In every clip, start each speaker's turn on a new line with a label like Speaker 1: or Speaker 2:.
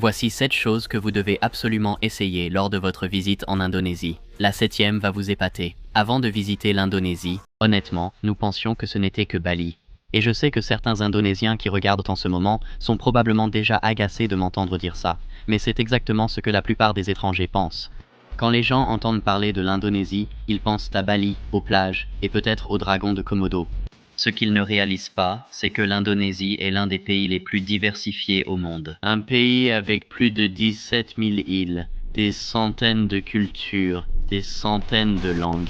Speaker 1: Voici 7 choses que vous devez absolument essayer lors de votre visite en Indonésie. La 7e va vous épater. Avant de visiter l'Indonésie, honnêtement, nous pensions que ce n'était que Bali. Et je sais que certains Indonésiens qui regardent en ce moment sont probablement déjà agacés de m'entendre dire ça, mais c'est exactement ce que la plupart des étrangers pensent. Quand les gens entendent parler de l'Indonésie, ils pensent à Bali, aux plages, et peut-être au dragon de Komodo. Ce qu'ils ne réalisent pas, c'est que l'Indonésie est l'un des pays les plus diversifiés au monde. Un pays avec plus de 17 000 îles, des centaines de cultures, des centaines de langues.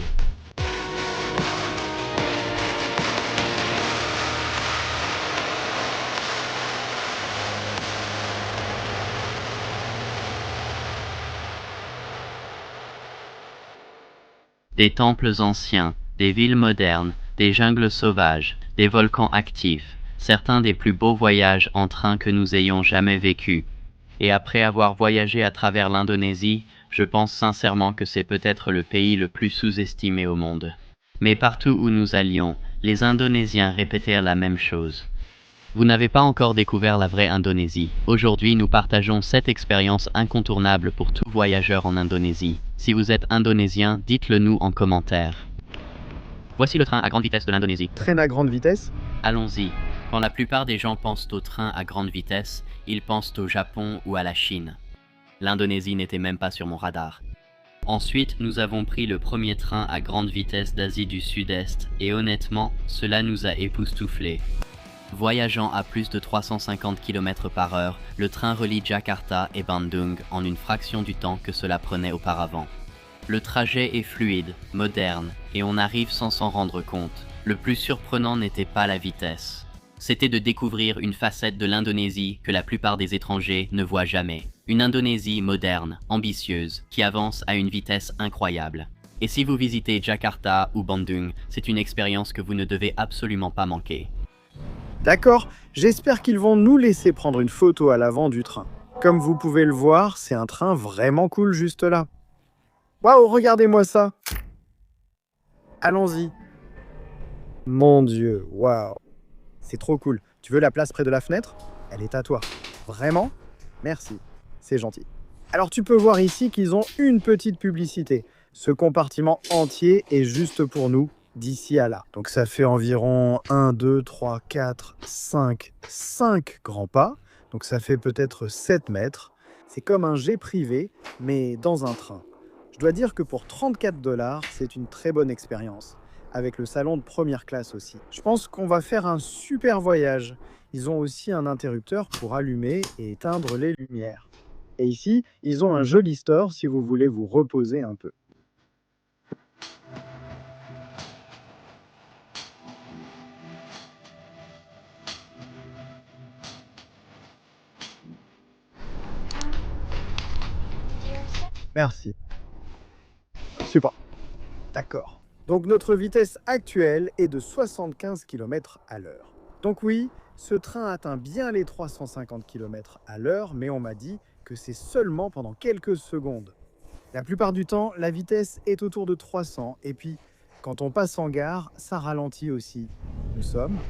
Speaker 1: Des temples anciens, des villes modernes, des jungles sauvages, des volcans actifs, certains des plus beaux voyages en train que nous ayons jamais vécus. Et après avoir voyagé à travers l'Indonésie, je pense sincèrement que c'est peut-être le pays le plus sous-estimé au monde. Mais partout où nous allions, les Indonésiens répétèrent la même chose. Vous n'avez pas encore découvert la vraie Indonésie. Aujourd'hui, nous partageons cette expérience incontournable pour tout voyageur en Indonésie. Si vous êtes indonésien, dites-le nous en commentaire. Voici le train à grande vitesse de l'Indonésie.
Speaker 2: Traîne à grande vitesse?
Speaker 1: Allons-y. Quand la plupart des gens pensent au train à grande vitesse, ils pensent au Japon ou à la Chine. L'Indonésie n'était même pas sur mon radar. Ensuite, nous avons pris le premier train à grande vitesse d'Asie du Sud-Est et honnêtement, cela nous a époustouflés. Voyageant à plus de 350 km/h, le train relie Jakarta et Bandung en une fraction du temps que cela prenait auparavant. Le trajet est fluide, moderne, et on arrive sans s'en rendre compte. Le plus surprenant n'était pas la vitesse. C'était de découvrir une facette de l'Indonésie que la plupart des étrangers ne voient jamais. Une Indonésie moderne, ambitieuse, qui avance à une vitesse incroyable. Et si vous visitez Jakarta ou Bandung, c'est une expérience que vous ne devez absolument pas manquer.
Speaker 2: D'accord, j'espère qu'ils vont nous laisser prendre une photo à l'avant du train. Comme vous pouvez le voir, c'est un train vraiment cool juste là. Waouh, regardez-moi ça! Allons-y. Mon Dieu, waouh! C'est trop cool. Tu veux la place près de la fenêtre? Elle est à toi. Vraiment? Merci, c'est gentil. Alors tu peux voir ici qu'ils ont une petite publicité. Ce compartiment entier est juste pour nous, d'ici à là. Donc ça fait environ 1, 2, 3, 4, 5 grands pas. Donc ça fait peut-être 7 mètres. C'est comme un jet privé, mais dans un train. Je dois dire que pour 34 $, c'est une très bonne expérience. Avec le salon de première classe aussi. Je pense qu'on va faire un super voyage. Ils ont aussi un interrupteur pour allumer et éteindre les lumières. Et ici, ils ont un joli store si vous voulez vous reposer un peu. Merci. Super. D'accord. Donc notre vitesse actuelle est de 75 km/h. Donc oui, ce train atteint bien les 350 km/h, mais on m'a dit que c'est seulement pendant quelques secondes. La plupart du temps, la vitesse est autour de 300, et puis quand on passe en gare, ça ralentit aussi.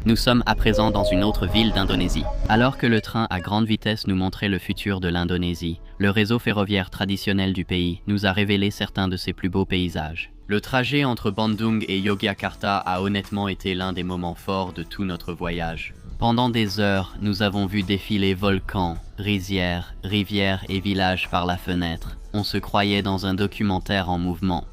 Speaker 1: Nous sommes à présent dans une autre ville d'Indonésie. Alors que le train à grande vitesse nous montrait le futur de l'Indonésie, le réseau ferroviaire traditionnel du pays nous a révélé certains de ses plus beaux paysages. Le trajet entre Bandung et Yogyakarta a honnêtement été l'un des moments forts de tout notre voyage. Pendant des heures, nous avons vu défiler volcans, rizières, rivières et villages par la fenêtre. On se croyait dans un documentaire en mouvement.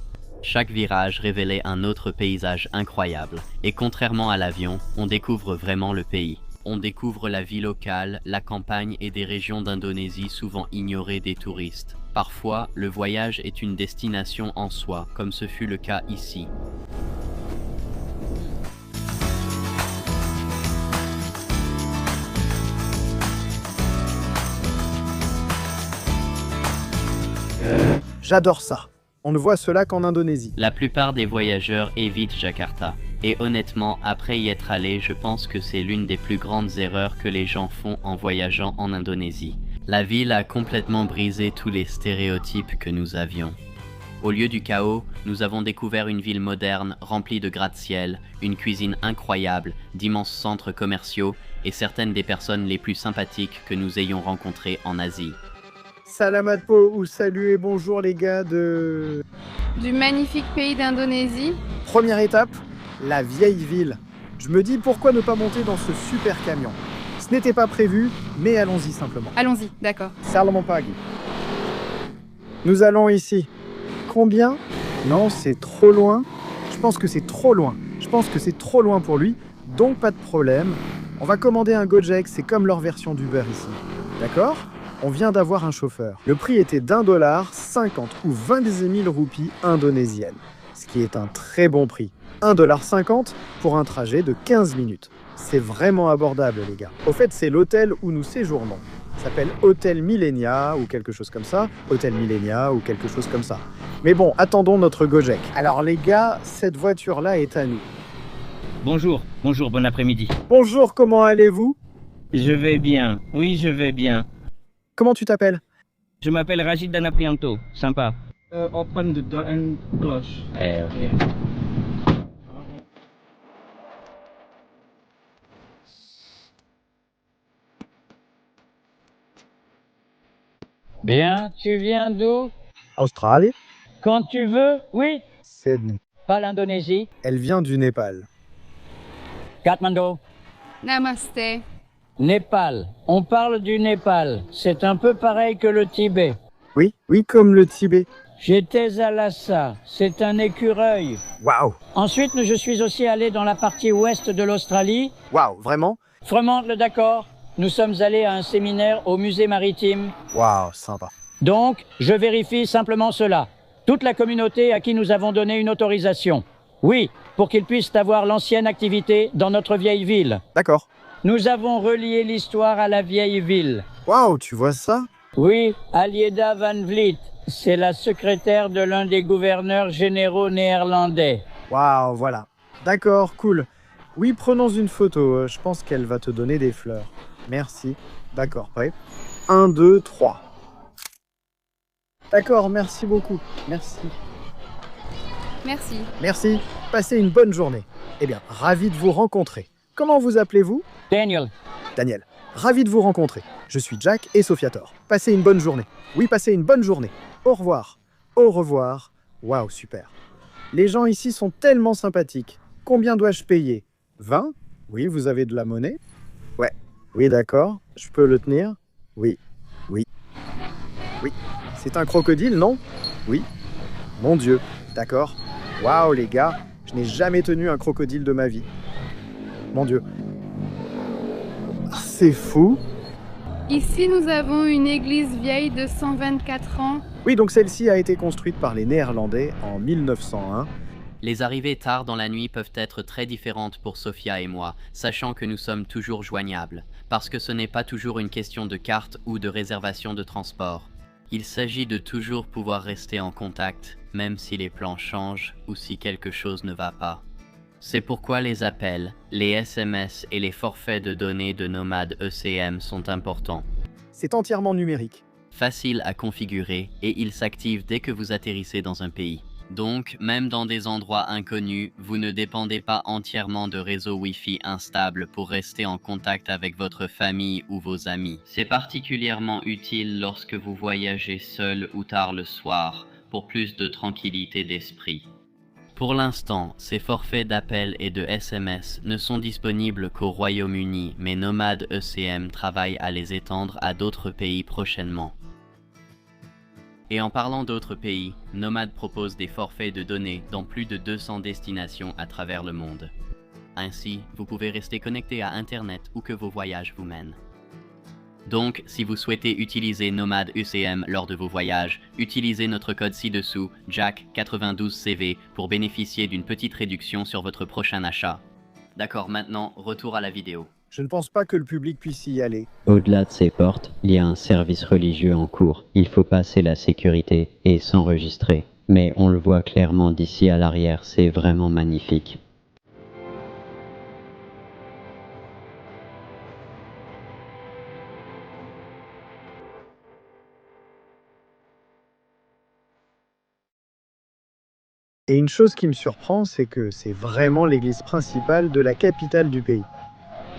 Speaker 1: Chaque virage révélait un autre paysage incroyable, et contrairement à l'avion, on découvre vraiment le pays. On découvre la vie locale, la campagne et des régions d'Indonésie souvent ignorées des touristes. Parfois, le voyage est une destination en soi, comme ce fut le cas ici.
Speaker 2: J'adore ça. On ne voit cela qu'en Indonésie.
Speaker 1: La plupart des voyageurs évitent Jakarta. Et honnêtement, après y être allé, je pense que c'est l'une des plus grandes erreurs que les gens font en voyageant en Indonésie. La ville a complètement brisé tous les stéréotypes que nous avions. Au lieu du chaos, nous avons découvert une ville moderne, remplie de gratte-ciel, une cuisine incroyable, d'immenses centres commerciaux et certaines des personnes les plus sympathiques que nous ayons rencontrées en Asie.
Speaker 2: Salamat po ou salut et bonjour les gars de...
Speaker 3: Du magnifique pays d'Indonésie.
Speaker 2: Première étape, la vieille ville. Je me dis pourquoi ne pas monter dans ce super camion. Ce n'était pas prévu, mais allons-y simplement.
Speaker 3: Allons-y, d'accord.
Speaker 2: Salamat pagi. Nous allons ici. Combien? Non, c'est trop loin. Je pense que c'est trop loin. Je pense que c'est trop loin pour lui, donc pas de problème. On va commander un Gojek, c'est comme leur version d'Uber ici. D'accord? On vient d'avoir un chauffeur. Le prix était d'1,50$ ou 20 000 roupies indonésiennes, ce qui est un très bon prix. 1,50$ pour un trajet de 15 minutes. C'est vraiment abordable, les gars. Au fait, c'est l'hôtel où nous séjournons. Ça s'appelle Hôtel Millenia ou quelque chose comme ça. Hôtel Millenia ou quelque chose comme ça. Mais bon, attendons notre Gojek. Alors les gars, cette voiture-là est à nous.
Speaker 4: Bonjour, bon après-midi.
Speaker 2: Bonjour, comment allez-vous?
Speaker 4: Je vais bien, oui je vais bien.
Speaker 2: Comment tu t'appelles?
Speaker 4: Je m'appelle Rachid Danaprianto, sympa.
Speaker 5: Open the door and close.
Speaker 4: Ok.
Speaker 5: Bien, tu viens d'où?
Speaker 2: Australie?
Speaker 5: Quand tu veux, oui.
Speaker 2: Sydney.
Speaker 5: Pas l'Indonésie.
Speaker 2: Elle vient du Népal.
Speaker 5: Kathmandu.
Speaker 3: Namasté.
Speaker 5: Népal. On parle du Népal. C'est un peu pareil que le Tibet.
Speaker 2: Oui, comme le Tibet.
Speaker 5: J'étais à Lhasa. C'est un écureuil.
Speaker 2: Waouh,
Speaker 5: Ensuite, je suis aussi allé dans la partie ouest de l'Australie.
Speaker 2: waouh, vraiment?
Speaker 5: Fremantle, d'accord. Nous sommes allés à un séminaire au musée maritime.
Speaker 2: Waouh, sympa.
Speaker 5: Donc, je vérifie simplement cela. Toute la communauté à qui nous avons donné une autorisation. Oui, pour qu'ils puissent avoir l'ancienne activité dans notre vieille ville.
Speaker 2: D'accord.
Speaker 5: Nous avons relié l'histoire à la vieille ville.
Speaker 2: Waouh, tu vois ça?
Speaker 5: Oui, Alieda Van Vliet, c'est la secrétaire de l'un des gouverneurs généraux néerlandais.
Speaker 2: Waouh, voilà. D'accord, cool. Oui, prenons une photo. Je pense qu'elle va te donner des fleurs. Merci. D'accord, prêt? 1, 2, 3. D'accord, merci beaucoup. Merci.
Speaker 3: Merci.
Speaker 2: Merci. Passez une bonne journée. Eh bien, ravi de vous rencontrer. Comment vous appelez-vous?
Speaker 5: Daniel,
Speaker 2: Daniel. Ravi de vous rencontrer. Je suis Jack et Sophiator. Passez une bonne journée. Oui, passez une bonne journée. Au revoir. Au revoir. Waouh, super. Les gens ici sont tellement sympathiques. Combien dois-je payer? 20? Oui, vous avez de la monnaie? Ouais. Oui, d'accord. Je peux le tenir? Oui. Oui. Oui. C'est un crocodile, non? Oui. Mon Dieu. D'accord. Waouh, les gars. Je n'ai jamais tenu un crocodile de ma vie. Mon Dieu. C'est fou.
Speaker 3: Ici, nous avons une église vieille de 124 ans.
Speaker 2: Oui, donc celle-ci a été construite par les Néerlandais en 1901.
Speaker 1: Les arrivées tard dans la nuit peuvent être très différentes pour Sophia et moi, sachant que nous sommes toujours joignables, parce que ce n'est pas toujours une question de carte ou de réservation de transport. Il s'agit de toujours pouvoir rester en contact, même si les plans changent ou si quelque chose ne va pas. C'est pourquoi les appels, les SMS et les forfaits de données de Nomad ECM sont importants.
Speaker 2: C'est entièrement numérique.
Speaker 1: Facile à configurer et ils s'activent dès que vous atterrissez dans un pays. Donc, même dans des endroits inconnus, vous ne dépendez pas entièrement de réseaux Wi-Fi instables pour rester en contact avec votre famille ou vos amis. C'est particulièrement utile lorsque vous voyagez seul ou tard le soir, pour plus de tranquillité d'esprit. Pour l'instant, ces forfaits d'appel et de SMS ne sont disponibles qu'au Royaume-Uni, mais Nomad ECM travaille à les étendre à d'autres pays prochainement. Et en parlant d'autres pays, Nomad propose des forfaits de données dans plus de 200 destinations à travers le monde. Ainsi, vous pouvez rester connecté à Internet où que vos voyages vous mènent. Donc, si vous souhaitez utiliser Nomad ECM lors de vos voyages, utilisez notre code ci-dessous, JACK92CV, pour bénéficier d'une petite réduction sur votre prochain achat. D'accord, maintenant, retour à la vidéo.
Speaker 2: Je ne pense pas que le public puisse y aller.
Speaker 6: Au-delà de ces portes, il y a un service religieux en cours. Il faut passer la sécurité et s'enregistrer. Mais on le voit clairement d'ici à l'arrière, c'est vraiment magnifique.
Speaker 2: Et une chose qui me surprend, c'est que c'est vraiment l'église principale de la capitale du pays.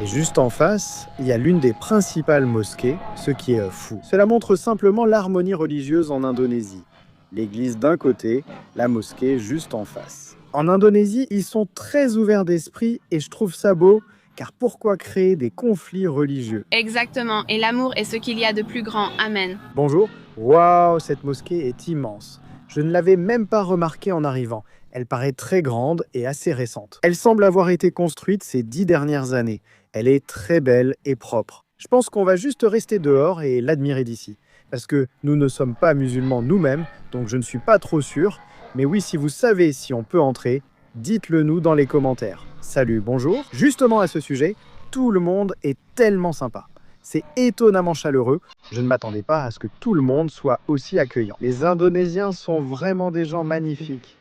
Speaker 2: Et juste en face, il y a l'une des principales mosquées, ce qui est fou. Cela montre simplement l'harmonie religieuse en Indonésie. L'église d'un côté, la mosquée juste en face. En Indonésie, ils sont très ouverts d'esprit et je trouve ça beau, car pourquoi créer des conflits religieux?
Speaker 3: Exactement, et l'amour est ce qu'il y a de plus grand. Amen.
Speaker 2: Bonjour. Waouh, cette mosquée est immense. Je ne l'avais même pas remarquée en arrivant. Elle paraît très grande et assez récente. Elle semble avoir été construite ces 10 dernières années. Elle est très belle et propre. Je pense qu'on va juste rester dehors et l'admirer d'ici. Parce que nous ne sommes pas musulmans nous-mêmes, donc je ne suis pas trop sûr. Mais oui, si vous savez si on peut entrer, dites-le nous dans les commentaires. Salut, bonjour. Justement à ce sujet, tout le monde est tellement sympa. C'est étonnamment chaleureux. Je ne m'attendais pas à ce que tout le monde soit aussi accueillant. Les Indonésiens sont vraiment des gens magnifiques.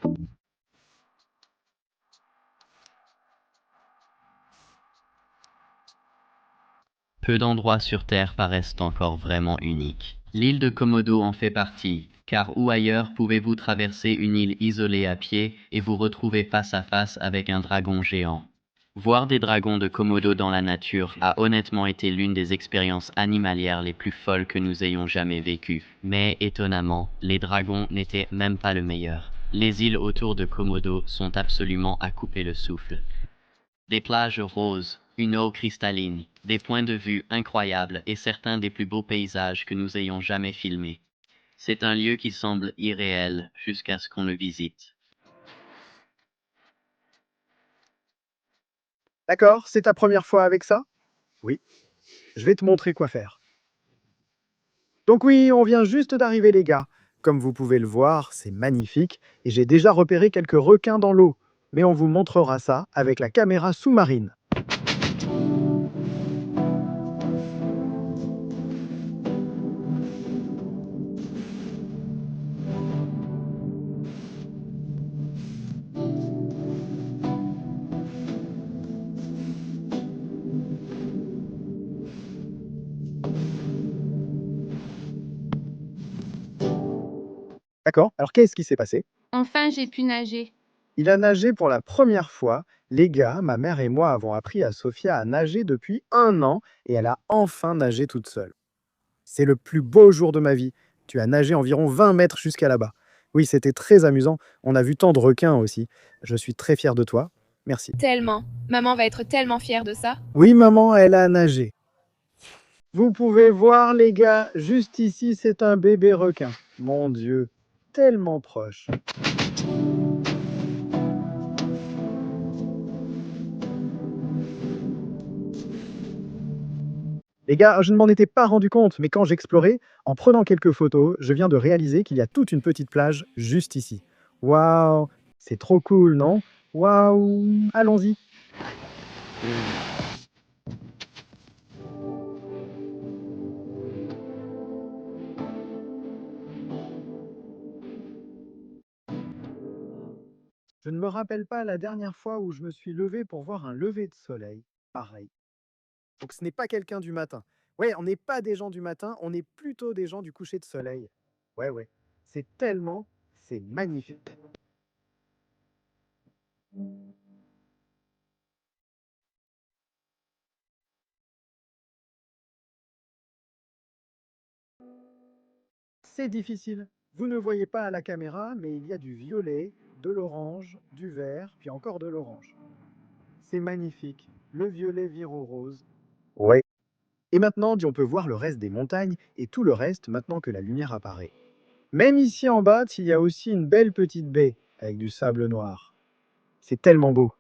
Speaker 1: Peu d'endroits sur Terre paraissent encore vraiment uniques. L'île de Komodo en fait partie, car où ailleurs pouvez-vous traverser une île isolée à pied et vous retrouver face à face avec un dragon géant? Voir des dragons de Komodo dans la nature a honnêtement été l'une des expériences animalières les plus folles que nous ayons jamais vécues. Mais étonnamment, les dragons n'étaient même pas le meilleur. Les îles autour de Komodo sont absolument à couper le souffle. Des plages roses, une eau cristalline, des points de vue incroyables et certains des plus beaux paysages que nous ayons jamais filmés. C'est un lieu qui semble irréel jusqu'à ce qu'on le visite.
Speaker 2: D'accord, c'est ta première fois avec ça? Oui. Je vais te montrer quoi faire. Donc oui, on vient juste d'arriver les gars. Comme vous pouvez le voir, c'est magnifique et j'ai déjà repéré quelques requins dans l'eau. Mais on vous montrera ça avec la caméra sous-marine. D'accord, alors qu'est-ce qui s'est passé?
Speaker 3: Enfin, j'ai pu nager.
Speaker 2: Il a nagé pour la première fois. Les gars, ma mère et moi avons appris à Sophia à nager depuis 1 an et elle a enfin nagé toute seule. C'est le plus beau jour de ma vie. Tu as nagé environ 20 mètres jusqu'à là-bas. Oui, c'était très amusant. On a vu tant de requins aussi. Je suis très fier de toi. Merci.
Speaker 3: Tellement. Maman va être tellement fière de ça.
Speaker 2: Oui, maman, elle a nagé. Vous pouvez voir, les gars, juste ici, c'est un bébé requin. Mon Dieu, tellement proche. Les gars, je ne m'en étais pas rendu compte, mais quand j'explorais, en prenant quelques photos, je viens de réaliser qu'il y a toute une petite plage juste ici. Waouh, c'est trop cool, non? Waouh, allons-y. Je ne me rappelle pas la dernière fois où je me suis levé pour voir un lever de soleil. Pareil. Donc ce n'est pas quelqu'un du matin. Ouais, on n'est pas des gens du matin, on est plutôt des gens du coucher de soleil. Ouais, ouais. C'est magnifique. C'est difficile. Vous ne voyez pas à la caméra, mais il y a du violet, de l'orange, du vert, puis encore de l'orange. C'est magnifique. Le violet vire au rose. Ouais. Et maintenant, on peut voir le reste des montagnes et tout le reste maintenant que la lumière apparaît. Même ici en bas, il y a aussi une belle petite baie avec du sable noir. C'est tellement beau.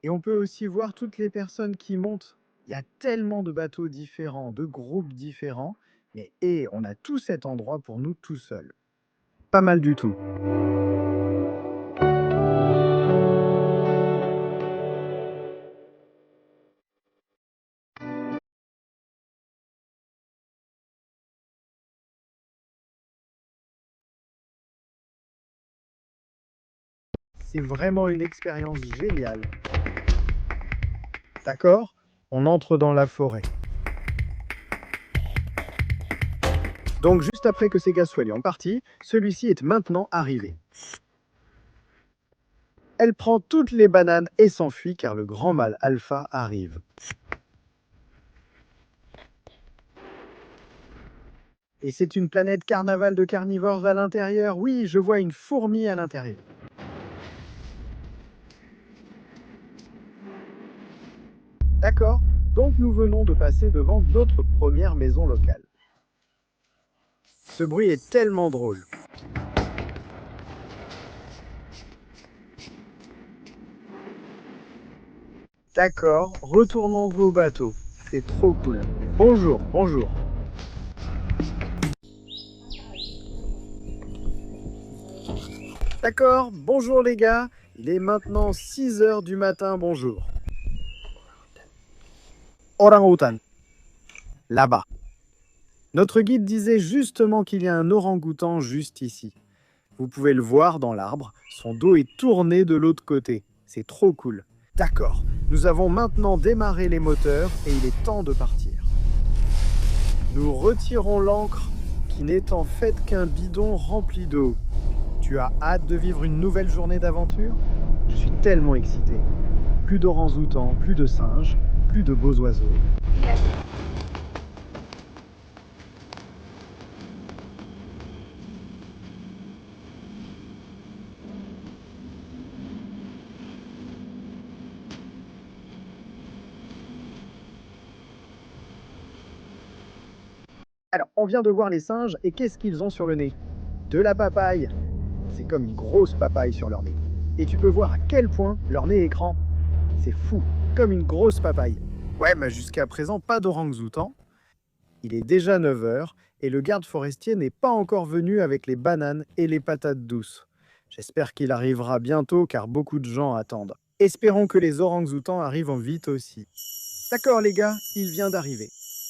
Speaker 2: Et on peut aussi voir toutes les personnes qui montent. Il y a tellement de bateaux différents, de groupes différents, mais on a tout cet endroit pour nous tout seuls. Pas mal du tout. C'est vraiment une expérience géniale. D'accord? On entre dans la forêt. Donc juste après que ces gars soient partis, celui-ci est maintenant arrivé. Elle prend toutes les bananes et s'enfuit car le grand mâle alpha arrive. Et c'est une planète carnaval de carnivores à l'intérieur. Oui, je vois une fourmi à l'intérieur. D'accord, donc nous venons de passer devant notre première maison locale. Ce bruit est tellement drôle. D'accord, retournons vos bateaux. C'est trop cool. Bonjour, bonjour. D'accord, bonjour les gars. Il est maintenant 6 h du matin, bonjour. Orang-outan. Là-bas. Notre guide disait justement qu'il y a un orang-outan juste ici. Vous pouvez le voir dans l'arbre, son dos est tourné de l'autre côté. C'est trop cool. D'accord, nous avons maintenant démarré les moteurs et il est temps de partir. Nous retirons l'ancre qui n'est en fait qu'un bidon rempli d'eau. Tu as hâte de vivre une nouvelle journée d'aventure? Je suis tellement excité. Plus d'orangs-outans, plus de singes, plus de beaux oiseaux. Alors, on vient de voir les singes et qu'est-ce qu'ils ont sur le nez? De la papaye. C'est comme une grosse papaye sur leur nez. Et tu peux voir à quel point leur nez est grand. C'est fou, comme une grosse papaye. Ouais, mais jusqu'à présent, pas d'orang-outan. Il est déjà 9 h et le garde forestier n'est pas encore venu avec les bananes et les patates douces. J'espère qu'il arrivera bientôt car beaucoup de gens attendent. Espérons que les orang-outans arrivent vite aussi. D'accord les gars, il vient d'arriver.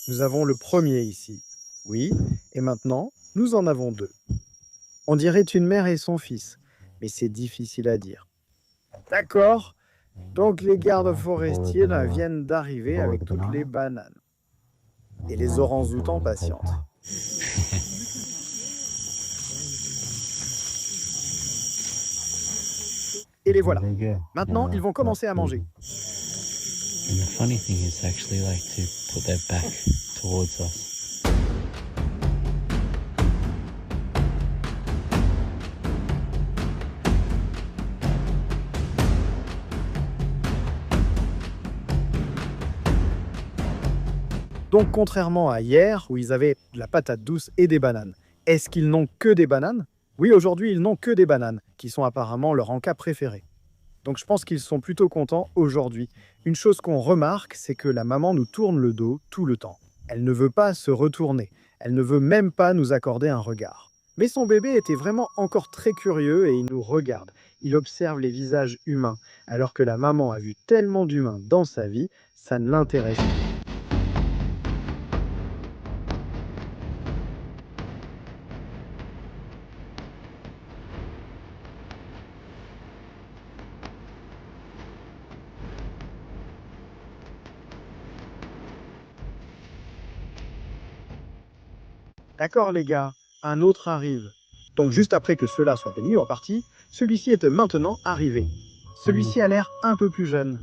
Speaker 2: Nous avons le premier ici. Oui, et maintenant, nous en avons 2. On dirait une mère et son fils, mais c'est difficile à dire. D'accord, donc les gardes forestiers là, viennent d'arriver avec toutes les bananes. Et les orang-outans patientent. Et les voilà. Maintenant, ils vont commencer à manger.
Speaker 7: And the funny thing is actually like to put their back towards us.
Speaker 2: Donc contrairement à hier, où ils avaient de la patate douce et des bananes, est-ce qu'ils n'ont que des bananes? Oui, aujourd'hui, ils n'ont que des bananes, qui sont apparemment leur encas préféré. Donc je pense qu'ils sont plutôt contents aujourd'hui. Une chose qu'on remarque, c'est que la maman nous tourne le dos tout le temps. Elle ne veut pas se retourner, elle ne veut même pas nous accorder un regard. Mais son bébé était vraiment encore très curieux et il nous regarde. Il observe les visages humains, alors que la maman a vu tellement d'humains dans sa vie, ça ne l'intéresse pas. D'accord les gars, un autre arrive. Donc juste après que ceux-là soient mis en partie, celui-ci est maintenant arrivé. Celui-ci a l'air un peu plus jeune.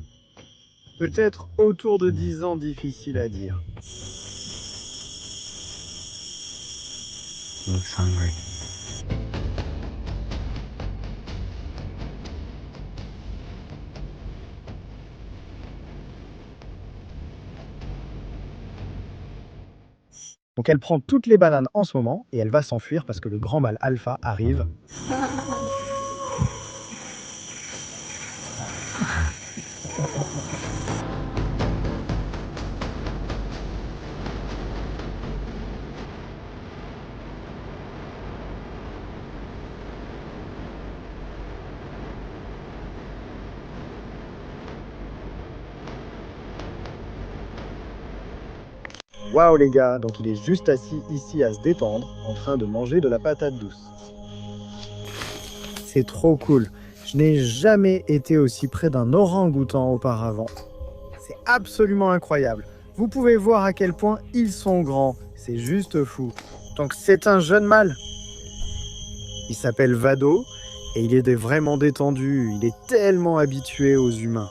Speaker 2: Peut-être autour de 10 ans, difficile à dire.
Speaker 7: Looks hungry.
Speaker 2: Donc elle prend toutes les bananes en ce moment et elle va s'enfuir parce que le grand mâle alpha arrive. Waouh les gars, donc il est juste assis ici à se détendre, en train de manger de la patate douce. C'est trop cool. Je n'ai jamais été aussi près d'un orang-outan auparavant. C'est absolument incroyable. Vous pouvez voir à quel point ils sont grands. C'est juste fou. Donc c'est un jeune mâle. Il s'appelle Vado Et il est vraiment détendu, il est tellement habitué aux humains.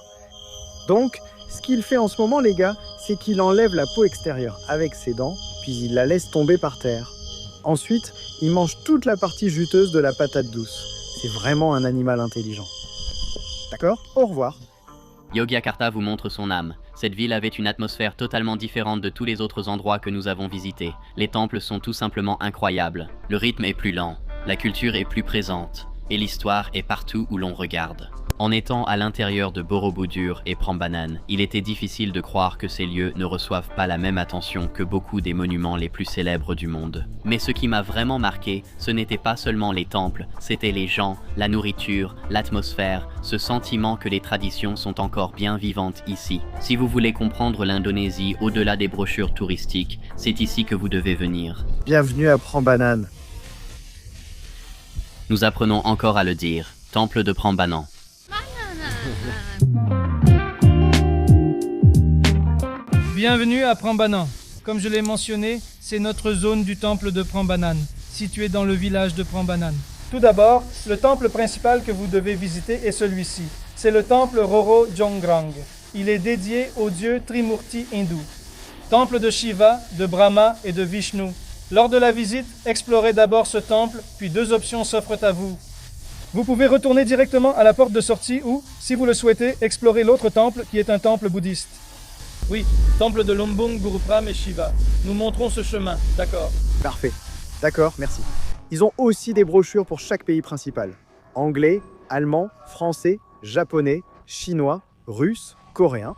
Speaker 2: Donc, ce qu'il fait en ce moment, les gars, c'est qu'il enlève la peau extérieure avec ses dents, puis il la laisse tomber par terre. Ensuite, il mange toute la partie juteuse de la patate douce. C'est vraiment un animal intelligent. D'accord? Au revoir.
Speaker 1: Yogyakarta vous montre son âme. Cette ville avait une atmosphère totalement différente de tous les autres endroits que nous avons visités. Les temples sont tout simplement incroyables. Le rythme est plus lent, la culture est plus présente, et l'histoire est partout où l'on regarde. En étant à l'intérieur de Borobudur et Prambanan, il était difficile de croire que ces lieux ne reçoivent pas la même attention que beaucoup des monuments les plus célèbres du monde. Mais ce qui m'a vraiment marqué, ce n'était pas seulement les temples, c'était les gens, la nourriture, l'atmosphère, ce sentiment que les traditions sont encore bien vivantes ici. Si vous voulez comprendre l'Indonésie au-delà des brochures touristiques, c'est ici que vous devez venir.
Speaker 2: Bienvenue à Prambanan.
Speaker 1: Nous apprenons encore à le dire, temple de Prambanan.
Speaker 8: Bienvenue à Prambanan. Comme je l'ai mentionné, c'est notre zone du temple de Prambanan, située dans le village de Prambanan. Tout d'abord, le temple principal que vous devez visiter est celui-ci. C'est le temple Roro Jonggrang. Il est dédié au dieu Trimurti hindou. Temple de Shiva, de Brahma et de Vishnu. Lors de la visite, explorez d'abord ce temple, puis deux options s'offrent à vous. Vous pouvez retourner directement à la porte de sortie ou, si vous le souhaitez, explorer l'autre temple qui est un temple bouddhiste. Oui, temple de Lombung, Guru Pram et Shiva. Nous montrons ce chemin, d'accord.
Speaker 2: Parfait. D'accord, merci. Ils ont aussi des brochures pour chaque pays principal. Anglais, allemand, français, japonais, chinois, russe, coréen.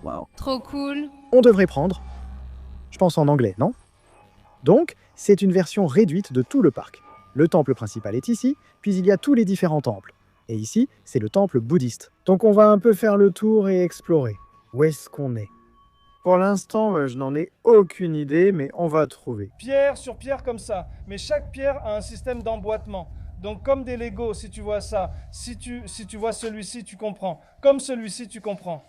Speaker 2: Waouh.
Speaker 3: Trop cool.
Speaker 2: On devrait prendre, je pense en anglais, non? Donc, c'est une version réduite de tout le parc. Le temple principal est ici, puis il y a tous les différents temples. Et ici, c'est le temple bouddhiste. Donc on va un peu faire le tour et explorer. Où est-ce qu'on est? Pour l'instant, je n'en ai aucune idée, mais on va trouver.
Speaker 8: Pierre sur pierre comme ça, mais chaque pierre a un système d'emboîtement. Donc comme des Legos, si tu vois ça, si tu vois celui-ci, tu comprends. Comme celui-ci, tu comprends.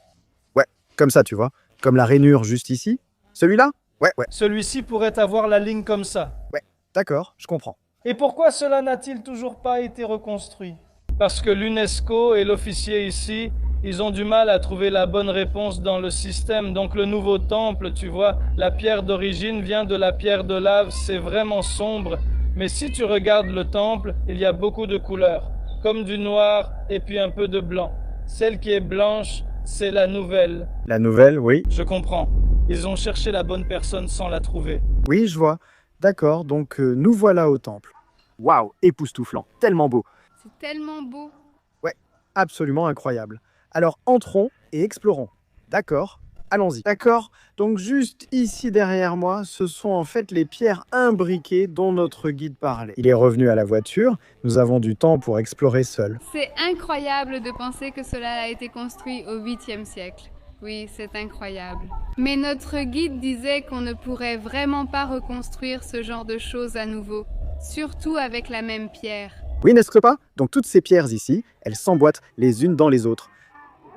Speaker 2: Ouais, comme ça, tu vois. Comme la rainure juste ici. Celui-là? Ouais.
Speaker 8: Celui-ci pourrait avoir la ligne comme ça.
Speaker 2: Ouais, d'accord, je comprends.
Speaker 8: Et pourquoi cela n'a-t-il toujours pas été reconstruit? Parce que l'UNESCO et l'officier ici, ils ont du mal à trouver la bonne réponse dans le système. Donc le nouveau temple, tu vois, la pierre d'origine vient de la pierre de lave, c'est vraiment sombre. Mais si tu regardes le temple, il y a beaucoup de couleurs, comme du noir et puis un peu de blanc. Celle qui est blanche, c'est la nouvelle.
Speaker 2: La nouvelle, oui.
Speaker 8: Je comprends. Ils ont cherché la bonne personne sans la trouver.
Speaker 2: Oui, je vois. D'accord, donc nous voilà au temple. Waouh, époustouflant, tellement beau.
Speaker 3: C'est tellement beau.
Speaker 2: Ouais, absolument incroyable. Alors entrons et explorons. D'accord, allons-y. D'accord, donc juste ici derrière moi, ce sont en fait les pierres imbriquées dont notre guide parlait. Il est revenu à la voiture, nous avons du temps pour explorer seul.
Speaker 3: C'est incroyable de penser que cela a été construit au 8e siècle. Oui, c'est incroyable. Mais notre guide disait qu'on ne pourrait vraiment pas reconstruire ce genre de choses à nouveau, surtout avec la même pierre.
Speaker 2: Oui, n'est-ce pas? Donc toutes ces pierres ici, elles s'emboîtent les unes dans les autres.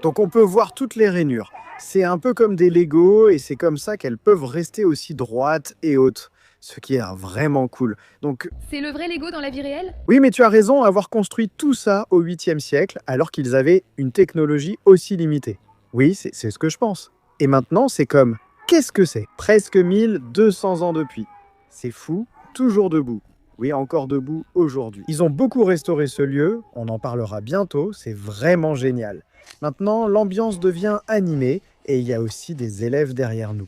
Speaker 2: Donc on peut voir toutes les rainures. C'est un peu comme des Legos et c'est comme ça qu'elles peuvent rester aussi droites et hautes. Ce qui est vraiment cool. Donc,
Speaker 3: c'est le vrai Lego dans la vie réelle?
Speaker 2: Oui, mais tu as raison, avoir construit tout ça au 8e siècle alors qu'ils avaient une technologie aussi limitée. Oui, c'est ce que je pense. Et maintenant, c'est comme, qu'est-ce que c'est? Presque 1200 ans depuis. C'est fou, toujours debout. Oui, encore debout aujourd'hui. Ils ont beaucoup restauré ce lieu, on en parlera bientôt, c'est vraiment génial. Maintenant, l'ambiance devient animée et il y a aussi des élèves derrière nous.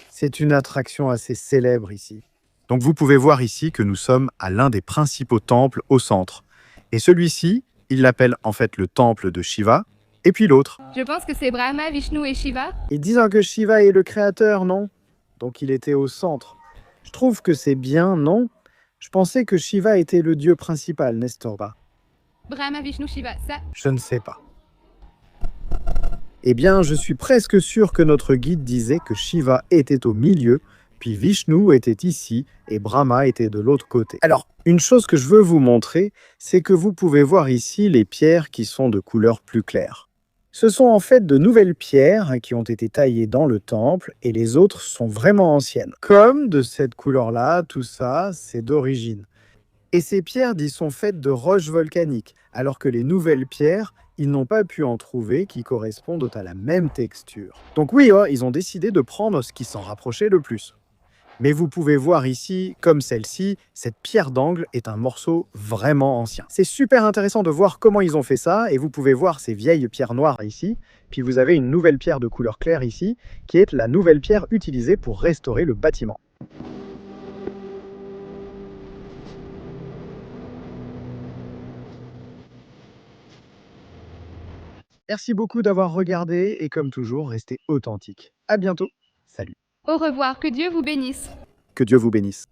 Speaker 2: C'est une attraction assez célèbre ici. Donc vous pouvez voir ici que nous sommes à l'un des principaux temples au centre. Et celui-ci, il l'appelle en fait le temple de Shiva, et puis l'autre.
Speaker 3: Je pense que c'est Brahma, Vishnu et Shiva.
Speaker 2: Ils disent que Shiva est le créateur, non? Donc il était au centre. Je trouve que c'est bien, non? Je pensais que Shiva était le dieu principal, n'est-ce pas?
Speaker 3: Brahma, Vishnu, Shiva, ça...
Speaker 2: Je ne sais pas. Eh bien, je suis presque sûr que notre guide disait que Shiva était au milieu, puis Vishnu était ici et Brahma était de l'autre côté. Alors, une chose que je veux vous montrer, c'est que vous pouvez voir ici les pierres qui sont de couleur plus claire. Ce sont en fait de nouvelles pierres qui ont été taillées dans le temple et les autres sont vraiment anciennes. Comme de cette couleur-là, tout ça, c'est d'origine. Et ces pierres y sont faites de roches volcaniques, alors que les nouvelles pierres, ils n'ont pas pu en trouver qui correspondent à la même texture. Donc oui, ils ont décidé de prendre ce qui s'en rapprochait le plus. Mais vous pouvez voir ici, comme celle-ci, cette pierre d'angle est un morceau vraiment ancien. C'est super intéressant de voir comment ils ont fait ça, et vous pouvez voir ces vieilles pierres noires ici, puis vous avez une nouvelle pierre de couleur claire ici, qui est la nouvelle pierre utilisée pour restaurer le bâtiment. Merci beaucoup d'avoir regardé, et comme toujours, restez authentique. À bientôt. Salut.
Speaker 3: Au revoir, que Dieu vous bénisse.
Speaker 2: Que Dieu vous bénisse.